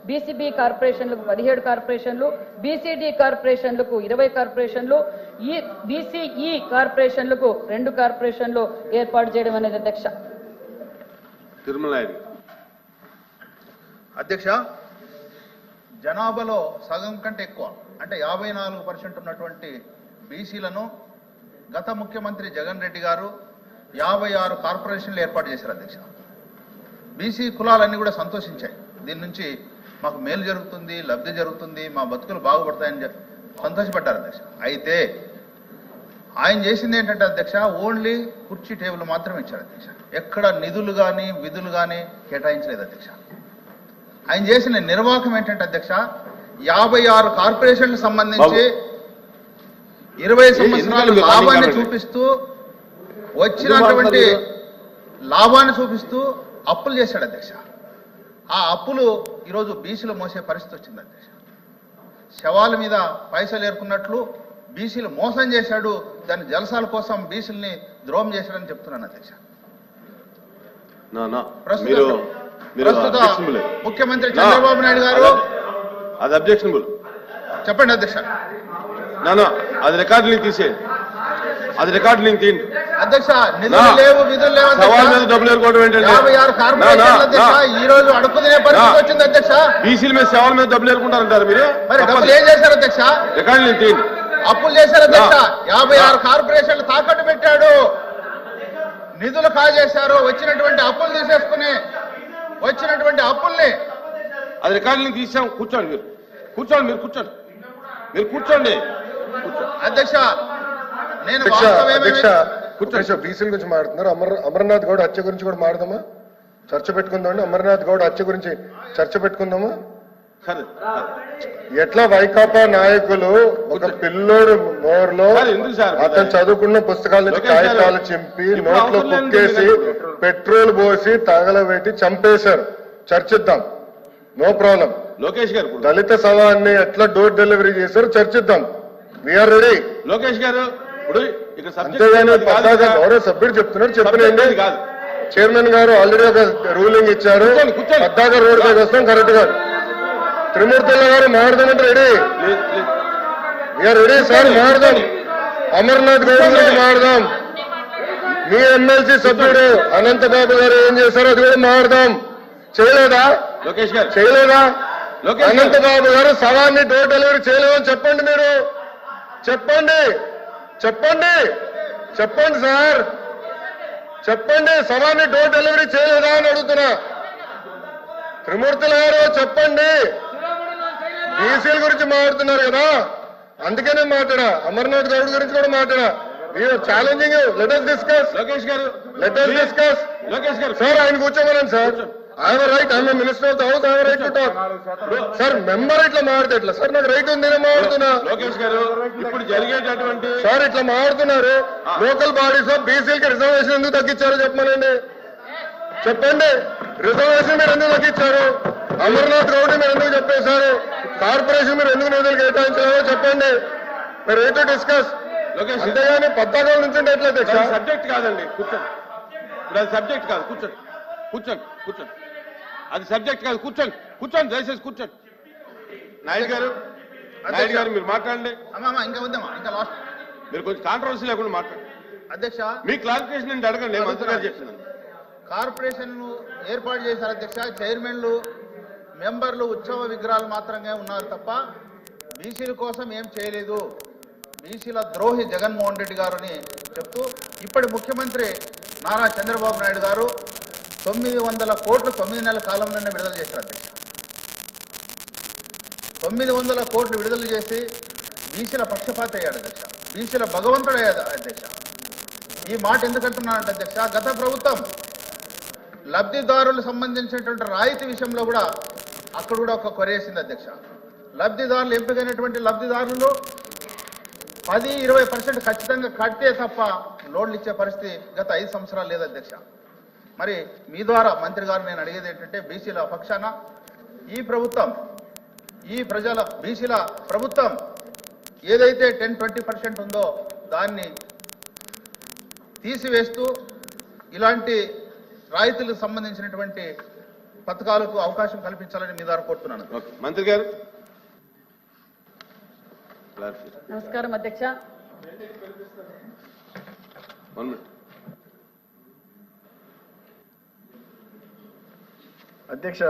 BCB కార్పొరేషన్లకు 17 కార్పొరేషన్లు, BCD కార్పొరేషన్లకు 20 కార్పొరేషన్లు, ఈ బీసీఈ కార్పొరేషన్లకు 2 కార్పొరేషన్లు ఏర్పాటు చేయడం అనేది అధ్యక్ష. అధ్యక్ష, జనాభాలో సగం కంటే ఎక్కువ అంటే 54% ఉన్నటువంటి బీసీలను గత ముఖ్యమంత్రి జగన్ రెడ్డి గారు 56 కార్పొరేషన్లు ఏర్పాటు చేశారు అధ్యక్ష. బీసీ కులాలన్నీ కూడా సంతోషించాయి. దీని నుంచి మాకు మేలు జరుగుతుంది, లబ్ధి జరుగుతుంది, మా బతుకులు బాగుపడతాయని సంతోషపడ్డారు అధ్యక్ష. అయితే ఆయన చేసింది ఏంటంటే అధ్యక్ష, ఓన్లీ కుర్చీ టేబుల్ మాత్రమే ఇచ్చారు అధ్యక్ష. ఎక్కడ నిధులు కానీ విధులు కానీ కేటాయించలేదు అధ్యక్ష. ఆయన చేసిన నిర్వాహకం ఏంటంటే అధ్యక్ష, 56 కార్పొరేషన్లకు సంబంధించి 20 సంవత్సరాలు లాభాన్ని చూపిస్తూ వచ్చినటువంటి లాభాన్ని చూపిస్తూ అప్పులు చేశాడు అధ్యక్ష. ఆ అప్పులు ఈరోజు బీసీలు మోసే పరిస్థితి వచ్చింది అధ్యక్ష. శవాల మీద పైసలు ఏరుకున్నట్లు బీసీలు మోసం చేశాడు. దాని జలసాల కోసం బీసీలని ద్రోహం చేశాడని చెప్తున్నాను అధ్యక్ష. ప్రస్తుత ముఖ్యమంత్రి చంద్రబాబు నాయుడు గారు అది అబ్జెక్షనబుల్. చెప్పండి అధ్యక్ష. అది రికార్డు తీసేయండి. అది రికార్డు తీయండి అధ్యక్ష. నిధులు లేవు, విధులు లేవు. 56 కార్పొరేషన్లు అధ్యక్ష ఈ రోజు అడుక్కునే పరిస్థితి వచ్చింది అధ్యక్ష. బీసీల మీద సేవల మీద డబ్బులు ఏరుకుంటారంటారు మీరు. మరి డబ్బులు ఏం చేశారు అధ్యక్ష? రికార్డు తీయండి. అప్పులు చేశారు అధ్యక్ష. 56 కార్పొరేషన్లు తాకట్టు పెట్టాడు, నిధులు కాజేశారు. వచ్చినటువంటి అప్పులు తీసేసుకుని వచ్చినటువంటి అప్పుల్ని అది రికార్డులు తీసాం. కూర్చోండి మీరు, కూర్చోండి మీరు, కూర్చోండి మీరు, కూర్చోండి అధ్యక్ష. నేను బీసీల గురించి మాట్లాడుతున్నారు. అమర్నాథ్ గౌడ్ హత్య గురించి కూడా మాట్లాడదామా? చర్చ పెట్టుకుందామండి. అమర్నాథ్ గౌడ్ హత్య గురించి చర్చ పెట్టుకుందామా? ఎట్లా వైకాపా నాయకులు ఒక పిల్లోడు నోరులో అతను చదువుకున్న పుస్తకాల నుంచి కాగితాలు చింపి నోట్లో కుక్కేసి పెట్రోల్ పోసి తగలబెట్టి చంపేశారు. చర్చిద్దాం, నో ప్రాబ్లం. లోకేష్ గారు దళిత శవాన్ని ఎట్లా డోర్ డెలివరీ చేశారు చర్చిద్దాం. We are ready. లోకేష్ గారు అంతేగాని గౌరవ సభ్యుడు చెప్తున్నారు, చెప్పినండి. చైర్మన్ గారు ఆల్రెడీ ఒక రూలింగ్ ఇచ్చారు. పద్దాక రోడ్ పైకి వస్తాం కరెక్ట్ గా. త్రిమూర్తుల గారు మాట్లాడదామంటే రెడీ. వీఆర్ రెడీ సార్, మాట్లాడదాం. అమర్నాథ్ గౌడ్ గురించి మాట్లాడదాం. మీ ఎమ్మెల్సీ సభ్యుడు అనంతబాబు గారు ఏం చేశారో అది కూడా మాట్లాడదాం. చేయలేదా? లోకేష్ గారు చేయలేదా? అనంతబాబు గారు శవాన్ని డోర్ డెలివరీ చేయలేదని చెప్పండి. మీరు చెప్పండి, చెప్పండి, చెప్పండి సార్, చెప్పండి. శవాన్ని డోర్ డెలివరీ చేయలేదా అని అడుగుతున్నా. త్రిమూర్తుల గారు చెప్పండి. బీసీల గురించి మాట్లాడుతున్నారు కదా, అందుకనే మాట్లాడా. అమర్నాథ్ గౌడ్ గురించి కూడా మాట్లాడా. Challenging. Let us discuss. Lokesh గారు లెట్ us discuss. లోకేష్ గారు సార్ ఆయన కూర్చోమనండి sir. I'm right, I'm minister of the house, I'm right to talk. Sir member ఇట్లా మాట్లాడితే ఎట్లా సార్? నాకు రైట్ ఉంది, నేను మాట్లాడుతున్నా. లోకేష్ గారు ఇప్పుడు జరిగేటటువంటి సార్ ఇట్లా మాట్లాడుతున్నారు. లోకల్ బాడీస్ ఆఫ్ బీసీలకి రిజర్వేషన్ ఎందుకు తగ్గించారో చెప్పమనండి. చెప్పండి, రిజర్వేషన్ మీరు ఎందుకు తగ్గించారు? అమర్నాథ్ గౌడ్ మీరు ఎందుకు చెప్పేశారు? కార్పొరేషన్ మీరు ఎందుకు నిధులు కేటాయించారో చెప్పండి. మీరు రైట్ టు డిస్కస్. అంతేగాని పద్దాకాల నుంచి ఎట్లా సబ్జెక్ట్ కాదండి. కూర్చోండి. ఇప్పుడు అది సబ్జెక్ట్ కాదు. కూర్చోండి, కూర్చోండి, కూర్చోండి. అది సబ్జెక్ట్ కాదు. కూర్చోండి, కూర్చోండి, దయచేసి కూర్చోండి. నాయుడు గారు, నాయుడు గారు మీరు మాట్లాడండి. ఇంకా ఉందమ్మా, ఇంకా లాస్ట్. మీరు కొంచెం కాంట్రవర్సీ లేకుండా మాట్లాడండి అధ్యక్ష. మీ క్లారిఫికేషన్ నేను అడగండి. నేను మంత్రి గారు చెప్తున్నాను. కార్పొరేషన్లు ఏర్పాటు చేశారు అధ్యక్ష. చైర్మన్లు, మెంబర్లు ఉత్సవ విగ్రహాలు మాత్రమే ఉన్నారు తప్ప బీసీల కోసం ఏం చేయలేదు. బీసీల ద్రోహి జగన్మోహన్ రెడ్డి గారు అని చెప్తూ ఇప్పటి ముఖ్యమంత్రి నారా చంద్రబాబు నాయుడు గారు 900 కోట్లు 9 నెలల కాలంలోనే విడుదల చేశారు అధ్యక్ష. 900 కోట్లు విడుదల చేసి బీసీల పక్షపాత అయ్యాడు అధ్యక్ష. బీసీల భగవంతుడు అయ్యాడు అధ్యక్ష. ఈ మాట ఎందుకంటున్నానంటే అధ్యక్ష, గత ప్రభుత్వం లబ్ధిదారులకు సంబంధించినటువంటి రాయితీ విషయంలో కూడా అక్కడ కూడా ఒక కొరేసింది అధ్యక్ష. లబ్ధిదారులు ఎంపికైనటువంటి లబ్ధిదారులు 10-20% ఖచ్చితంగా కట్టే తప్ప లోన్లు ఇచ్చే పరిస్థితి గత 5 సంవత్సరాలు లేదు అధ్యక్ష. మరి మీ ద్వారా మంత్రి గారు నేను అడిగేది ఏంటంటే, బీసీల పక్షాన ఈ ప్రభుత్వం, ఈ ప్రజల బీసీల ప్రభుత్వం ఏదైతే 10-20% ఉందో దాన్ని తీసివేస్తూ ఇలాంటి రాయితీలకు సంబంధించినటువంటి పథకాలకు అవకాశం కల్పించాలని మీ ద్వారా కోరుతున్నాను. ఓకే మంత్రి గారు. నమస్కారం అధ్యక్ష. 1 minute. అధ్యక్ష